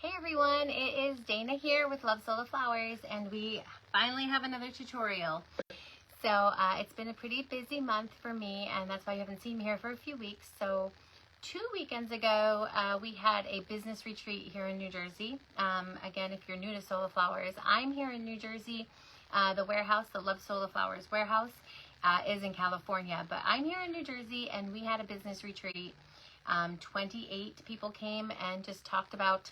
Hey everyone, it is Dana here with Love Sola Flowers, and we finally have another tutorial. So it's been a pretty busy month for me, and that's why you haven't seen me here for a few weeks. So 2 weekends ago, we had a business retreat here in New Jersey. Again, if you're new to Sola Flowers, I'm here in New Jersey. The warehouse, the Love Sola Flowers warehouse, is in California, but I'm here in New Jersey, and we had a business retreat. 28 people came and just talked about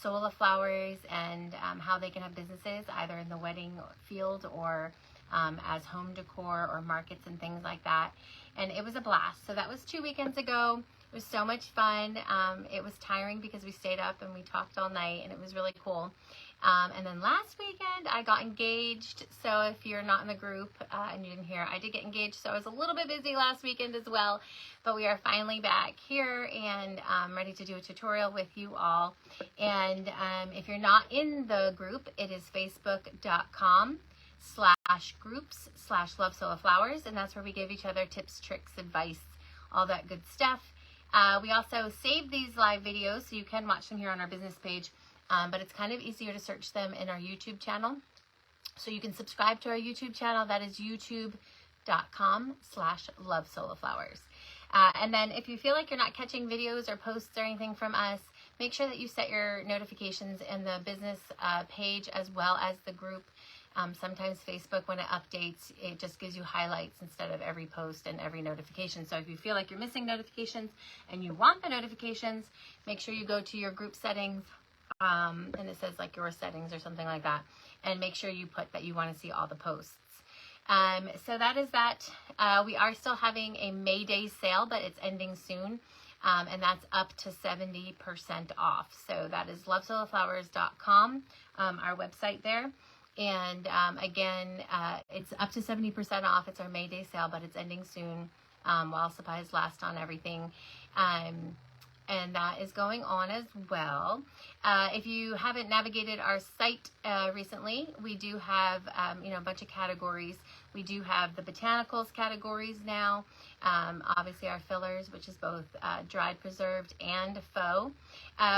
Sola Flowers and how they can have businesses either in the wedding field or as home decor or markets and things like that. And it was a blast. So that was 2 weekends ago. It was so much fun. It was tiring because we stayed up and we talked all night, and it was really cool. And then last weekend I got engaged. So if you're not in the group and you didn't hear, I did get engaged. So I was a little bit busy last weekend as well, but we are finally back here and ready to do a tutorial with you all. And if you're not in the group, it is facebook.com/groups/Love Sola Flowers, and that's where we give each other tips, tricks, advice, all that good stuff. We also save these live videos so you can watch them here on our business page. But it's kind of easier to search them in our YouTube channel. So you can subscribe to our YouTube channel. That is youtube.com/Love Sola Flowers. And then if you feel like you're not catching videos or posts or anything from us, make sure that you set your notifications in the business page as well as the group. Sometimes Facebook, when it updates, it just gives you highlights instead of every post and every notification. So if you feel like you're missing notifications and you want the notifications, make sure you go to your group settings. And it says like your settings or something like that, and make sure you put that you want to see all the posts. So that is that. We are still having a May Day sale, but it's ending soon, and that's up to 70% off. So that is lovesolaflowers.com, our website there. And again, it's up to 70% off. It's our May Day sale, but it's ending soon while supplies last on everything. And that is going on as well. If you haven't navigated our site recently, we do have a bunch of categories. We do have the botanicals categories now. Obviously our fillers, which is both dried, preserved, and faux.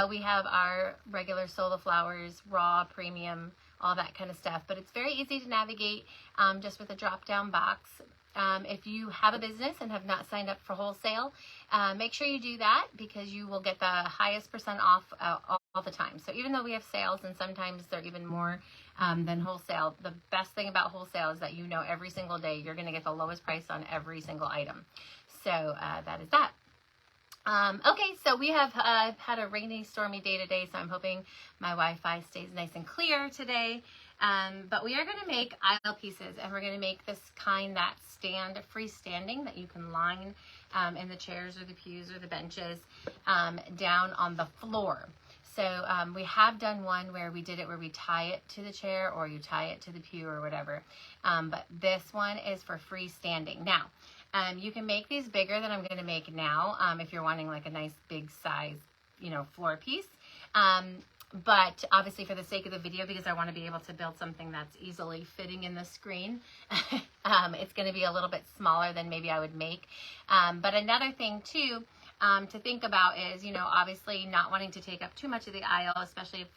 We have our regular Sola Flowers, raw, premium, all that kind of stuff. But it's very easy to navigate just with a drop-down box. If you have a business and have not signed up for wholesale, make sure you do that because you will get the highest % off all the time. So even though we have sales and sometimes they're even more than wholesale, the best thing about wholesale is that you know every single day you're going to get the lowest price on every single item. So that is that. Okay, so we have had a rainy, stormy day today, so I'm hoping my Wi-Fi stays nice and clear today. But we are going to make aisle pieces, and we're going to make this kind that stand freestanding that you can line in the chairs or the pews or the benches down on the floor. So we have done one where we did it where we tie it to the chair or you tie it to the pew or whatever. But this one is for freestanding. Now, you can make these bigger than I'm going to make now if you're wanting like a nice big size, floor piece. But obviously for the sake of the video, because I want to be able to build something that's easily fitting in the screen, it's going to be a little bit smaller than maybe I would make. But another thing too, to think about is, obviously not wanting to take up too much of the aisle, especially if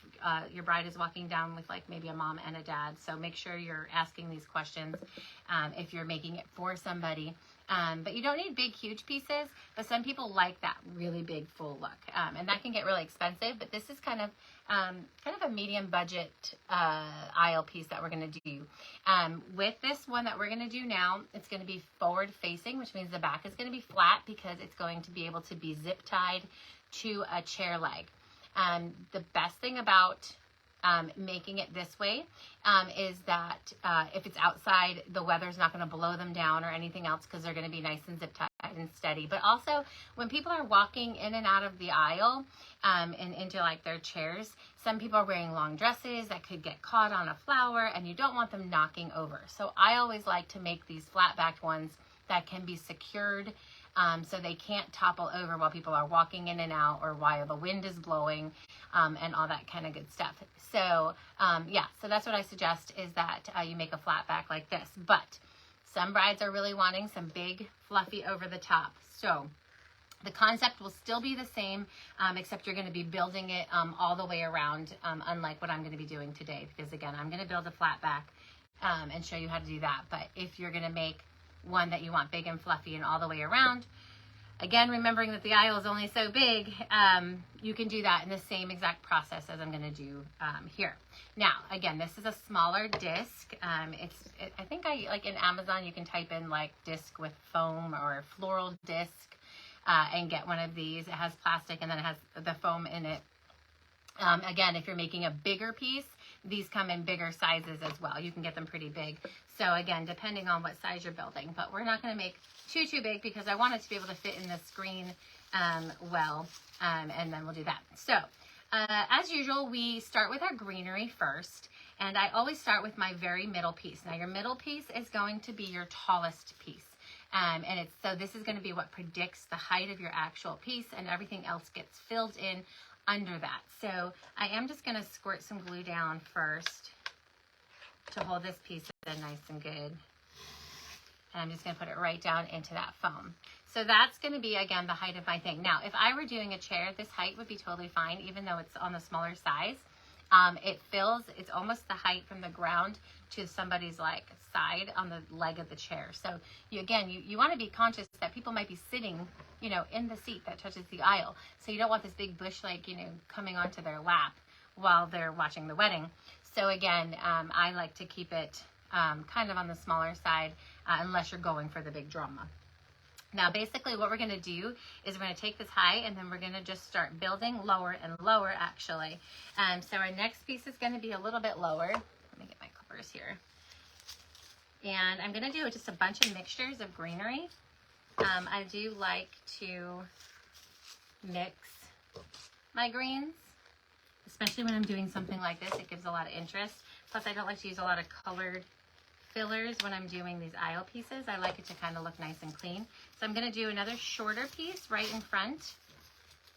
your bride is walking down with like maybe a mom and a dad. So make sure you're asking these questions if you're making it for somebody. But you don't need big, huge pieces, but some people like that really big, full look. And that can get really expensive, but this is kind of a medium budget aisle piece that we're going to do. With this one that we're going to do now, it's going to be forward facing, which means the back is going to be flat because it's going to be able to be zip tied to a chair leg. The best thing about making it this way is that if it's outside, the weather's not going to blow them down or anything else because they're going to be nice and zip tied and steady. But also when people are walking in and out of the aisle and into like their chairs, some people are wearing long dresses that could get caught on a flower and you don't want them knocking over. So I always like to make these flat backed ones that can be secured so they can't topple over while people are walking in and out or while the wind is blowing and all that kind of good stuff. So yeah, so that's what I suggest is that you make a flat back like this. But some brides are really wanting some big, fluffy over the top. So The concept will still be the same, except you're going to be building it all the way around, unlike what I'm going to be doing today, because again, I'm going to build a flat back and show you how to do that. But if you're going to make one that you want big and fluffy and all the way around, again, remembering that the aisle is only so big, you can do that in the same exact process as I'm going to do here. Now, again, this is a smaller disc. I think like in Amazon, you can type in like disc with foam or floral disc and get one of these. It has plastic and then it has the foam in it. Again, if you're making a bigger piece, these come in bigger sizes as well. You can get them pretty big. So again, depending on what size you're building, but we're not going to make too big because I want it to be able to fit in the screen well, and then we'll do that. So as usual, we start with our greenery first, and I always start with my very middle piece. Now your middle piece is going to be your tallest piece. And so this is going to be what predicts the height of your actual piece, and everything else gets filled in under that. So I am just going to squirt some glue down first to hold this piece in nice and good. And I'm just going to put it right down into that foam. So that's going to be, again, the height of my thing. Now, if I were doing a chair, this height would be totally fine, even though it's on the smaller size. It fills, it's almost the height from the ground to somebody's like side on the leg of the chair. So you want to be conscious that people might be sitting, you know, in the seat that touches the aisle. So you don't want this big bush, like, you know, coming onto their lap while they're watching the wedding. So again, I like to keep it kind of on the smaller side unless you're going for the big drama. Now, basically what we're going to do is we're going to take this high and then we're going to just start building lower and lower, actually. So our next piece is going to be a little bit lower. Let me get my clippers here. And I'm going to do just a bunch of mixtures of greenery. I do like to mix my greens, especially when I'm doing something like this. It gives a lot of interest. Plus, I don't like to use a lot of colored fillers when I'm doing these aisle pieces. I like it to kind of look nice and clean. So I'm going to do another shorter piece right in front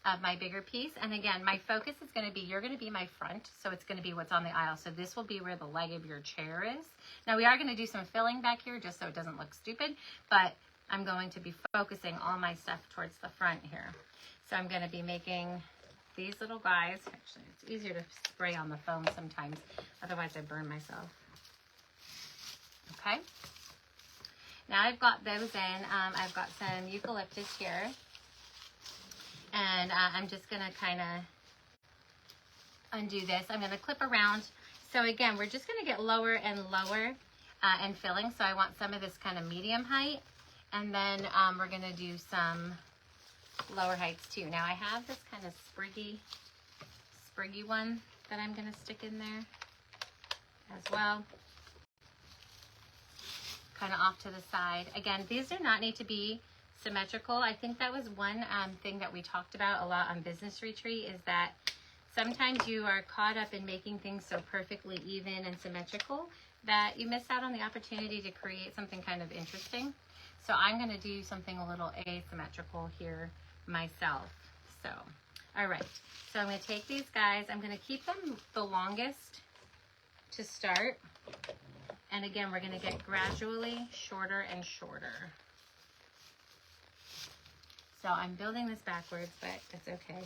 of my bigger piece. And again, my focus is going to be, you're going to be my front, so it's going to be what's on the aisle. So this will be where the leg of your chair is. Now we are going to do some filling back here just so it doesn't look stupid, but I'm going to be focusing all my stuff towards the front here. So I'm going to be making these little guys. Actually, it's easier to spray on the foam sometimes, otherwise I burn myself. Okay, now I've got those in. I've got some eucalyptus here, and I'm just going to kind of undo this. I'm going to clip around. So again, we're just going to get lower and lower and filling. So I want some of this kind of medium height, and then we're going to do some lower heights too. Now I have this kind of spriggy one that I'm going to stick in there as well, kind of off to the side. Again, these do not need to be symmetrical. I think that was one thing that we talked about a lot on Business Retreat, is that sometimes you are caught up in making things so perfectly even and symmetrical that you miss out on the opportunity to create something kind of interesting. So I'm going to do something a little asymmetrical here myself. So, all right. So I'm going to take these guys. I'm going to keep them the longest to start. And again, we're going to get gradually shorter and shorter. So I'm building this backwards, but it's okay.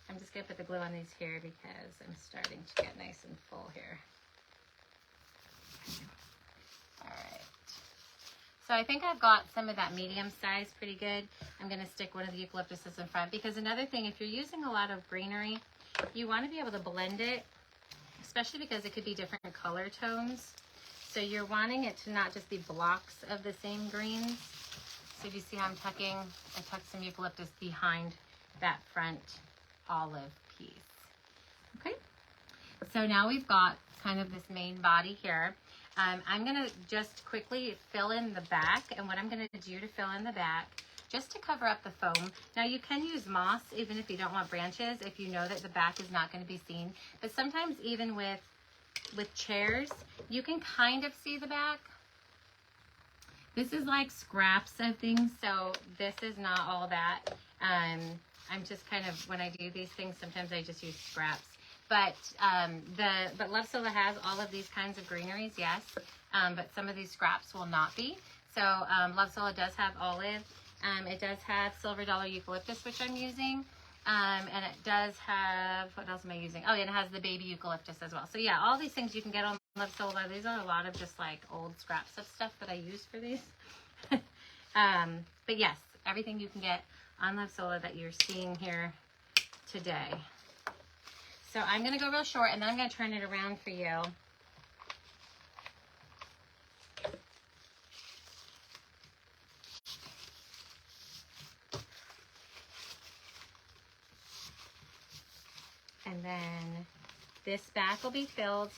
I'm just going to put the glue on these here because I'm starting to get nice and full here. All right. So I think I've got some of that medium size pretty good. I'm going to stick one of the eucalyptuses in front, because another thing, if you're using a lot of greenery, you want to be able to blend it, especially because it could be different color tones. So you're wanting it to not just be blocks of the same greens. So if you see how I'm tucking, I tucked some eucalyptus behind that front olive piece. Okay, so now we've got kind of this main body here. I'm going to just quickly fill in the back, and what I'm going to do to fill in the back, just to cover up the foam. Now you can use moss even if you don't want branches, if you know that the back is not going to be seen. But sometimes even with chairs, you can kind of see the back. This is like scraps of things, so this is not all that. I'm just kind of, when I do these things, sometimes I just use scraps. But Love Sola has all of these kinds of greeneries, yes. But some of these scraps will not be. So Love Sola does have olive It does have Silver Dollar Eucalyptus, which I'm using. And it does have, what else am I using? Oh, yeah, and it has the baby eucalyptus as well. So yeah, all these things you can get on Love Sola. These are a lot of just like old scraps of stuff that I use for these. But yes, everything you can get on Love Sola that you're seeing here today. So I'm going to go real short, and then I'm going to turn it around for you. And then this back will be filled,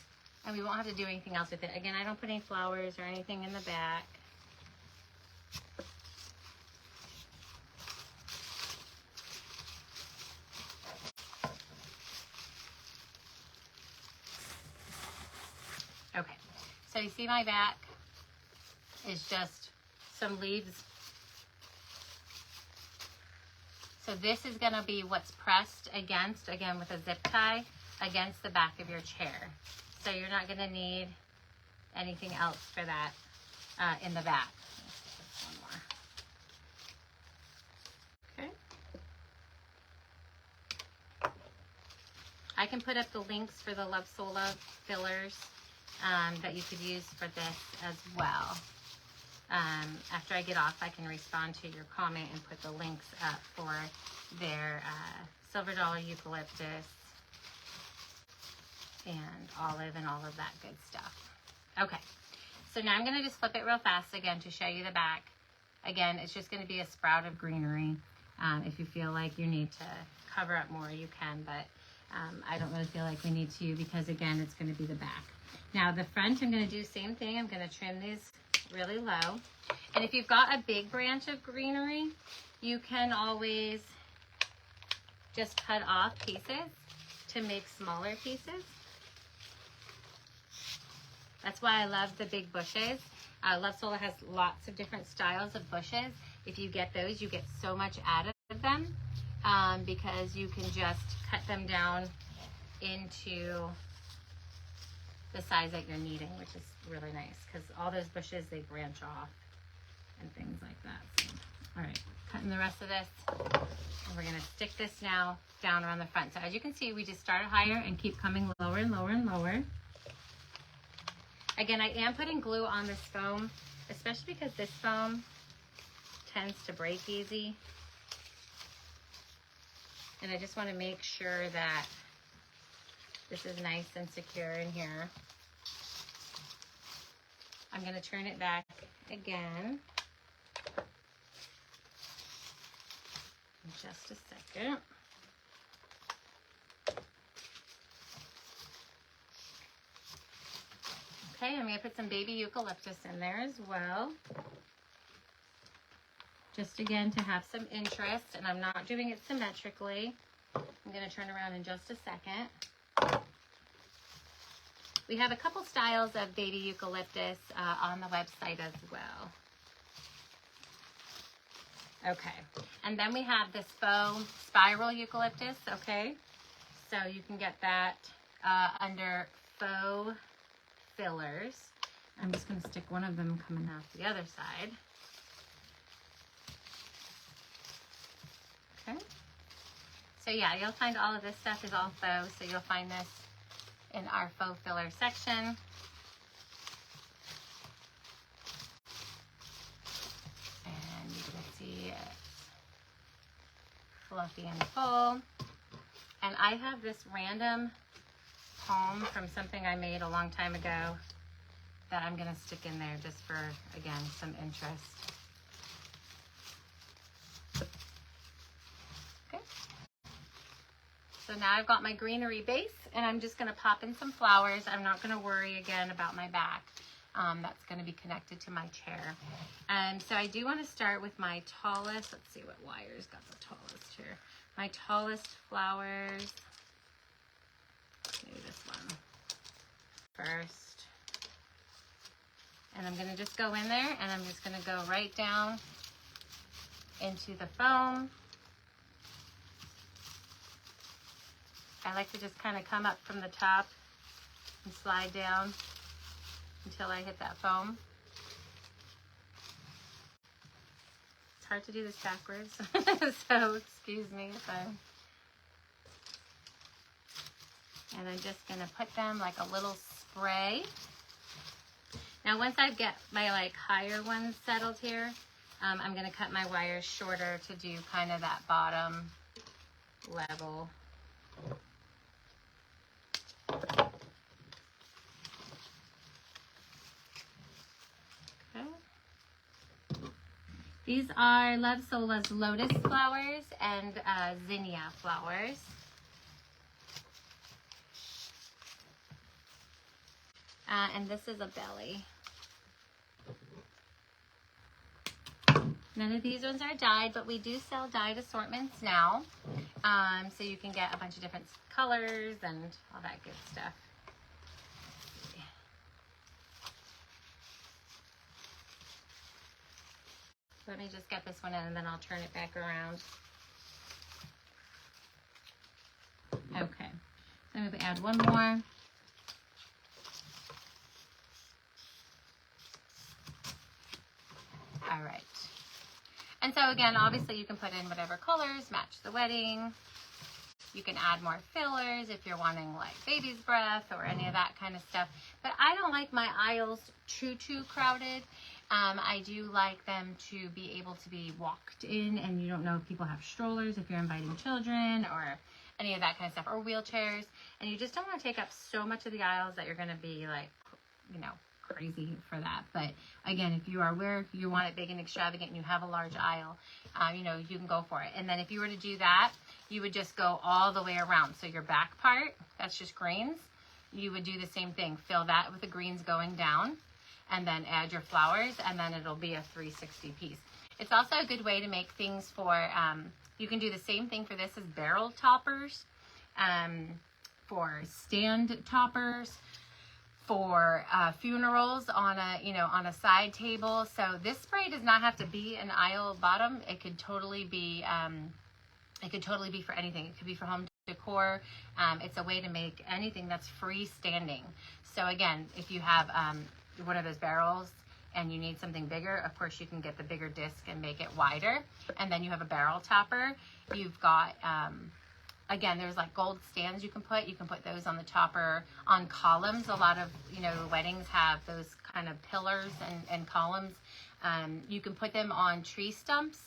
and we won't have to do anything else with it. Again, I don't put any flowers or anything in the back. Okay, so you see my back is just some leaves. So this is going to be what's pressed against, again with a zip tie, against the back of your chair. So you're not going to need anything else for that in the back. One more. Okay. I can put up the links for the Love Sola fillers that you could use for this as well. After I get off, I can respond to your comment and put the links up for their Silver Dollar Eucalyptus and olive and all of that good stuff. Okay, so now I'm going to just flip it real fast again to show you the back. Again, it's just going to be a sprout of greenery. If you feel like you need to cover up more, you can, but I don't really feel like we need to, because again, it's going to be the back. Now the front, I'm going to do the same thing. I'm going to trim these really low. And if you've got a big branch of greenery, you can always just cut off pieces to make smaller pieces. That's why I love the big bushes. Love Sola has lots of different styles of bushes. If you get those, you get so much out of them because you can just cut them down into the size that you're needing, which is really nice because all those bushes, they branch off and things like that. So, all right, cutting the rest of this, and we're gonna stick this now down around the front. So as you can see, we just started higher and keep coming lower and lower and lower. Again, I am putting glue on this foam, especially because this foam tends to break easy. And I just want to make sure that this is nice and secure in here. I'm going to turn it back again in just a second. Okay, I'm going to put some baby eucalyptus in there as well. Just again to have some interest, and I'm not doing it symmetrically. I'm going to turn around in just a second. We have a couple styles of baby eucalyptus on the website as well. Okay, and then we have this faux spiral eucalyptus, okay? So you can get that under faux fillers. I'm just going to stick one of them coming out the other side. Okay. So yeah, you'll find all of this stuff is all faux, so you'll find this in our faux filler section. And you can see it fluffy and full. And I have this random palm from something I made a long time ago that I'm going to stick in there just for, again, some interest. Okay. So now I've got my greenery base, and I'm just going to pop in some flowers. I'm not going to worry again about my back. That's going to be connected to my chair. So I do want to start with my tallest. Let's see what wire's got the tallest here. My tallest flowers. Maybe this one first. And I'm going to just go in there, and I'm just going to go right down into the foam. I like to just kind of come up from the top and slide down until I hit that foam. It's hard to do this backwards. So excuse me if and I'm just gonna put them like a little spray. Now once I get my like higher ones settled here, I'm gonna cut my wires shorter to do kind of that bottom level. Okay. These are Love Sola's lotus flowers and zinnia flowers. And this is a belly. None of these ones are dyed, but we do sell dyed assortments now. So you can get a bunch of different colors and all that good stuff. Let me just get this one in and then I'll turn it back around. Okay, so I'm going to add one more. All right. And so again, obviously you can put in whatever colors, match the wedding. You can add more fillers if you're wanting like baby's breath or any of that kind of stuff. But I don't like my aisles too crowded. I do like them to be able to be walked in, and you don't know if people have strollers, if you're inviting children or any of that kind of stuff, or wheelchairs. And you just don't want to take up so much of the aisles that you're going to be like, you know, crazy for that. But again, if you are where you want it big and extravagant and you have a large aisle, you know, you can go for it. And then if you were to do that, you would just go all the way around. So your back part, that's just greens. You would do the same thing. Fill that with the greens going down and then add your flowers, and then it'll be a 360 piece. It's also a good way to make things for, you can do the same thing for this as barrel toppers, for stand toppers, for funerals on a, you know, on a side table. So this spray does not have to be an aisle bottom. It could totally be for anything. It could be for home decor. It's a way to make anything that's freestanding. So again, if you have one of those barrels and you need something bigger, of course you can get the bigger disc and make it wider. And then you have a barrel topper. You've got again, there's like gold stands you can put those on the topper, on columns. A lot of, you know, weddings have those kind of pillars and columns. You can put them on tree stumps.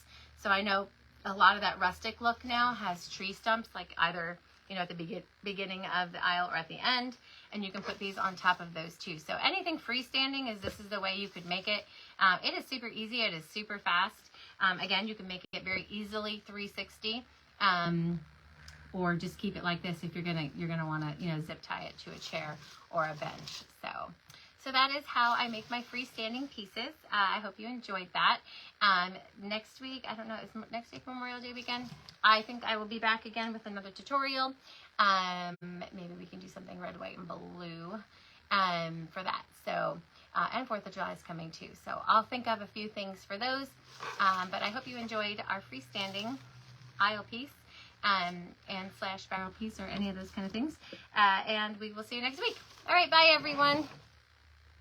So I know a lot of that rustic look now has tree stumps, like either, you know, at the beginning of the aisle or at the end, and you can put these on top of those too. So anything freestanding this is the way you could make it. It is super easy. It is super fast. Again, you can make it very easily 360. Or just keep it like this if you're gonna want to, you know, zip tie it to a chair or a bench. So that is how I make my freestanding pieces. I hope you enjoyed that. Next week, I don't know, is next week Memorial Day weekend? I think I will be back again with another tutorial. Maybe we can do something red, white, and blue for that. So, and 4th of July is coming too. So I'll think of a few things for those. But I hope you enjoyed our freestanding aisle piece. And / barrel piece or any of those kind of things. And we will see you next week. All right, bye everyone.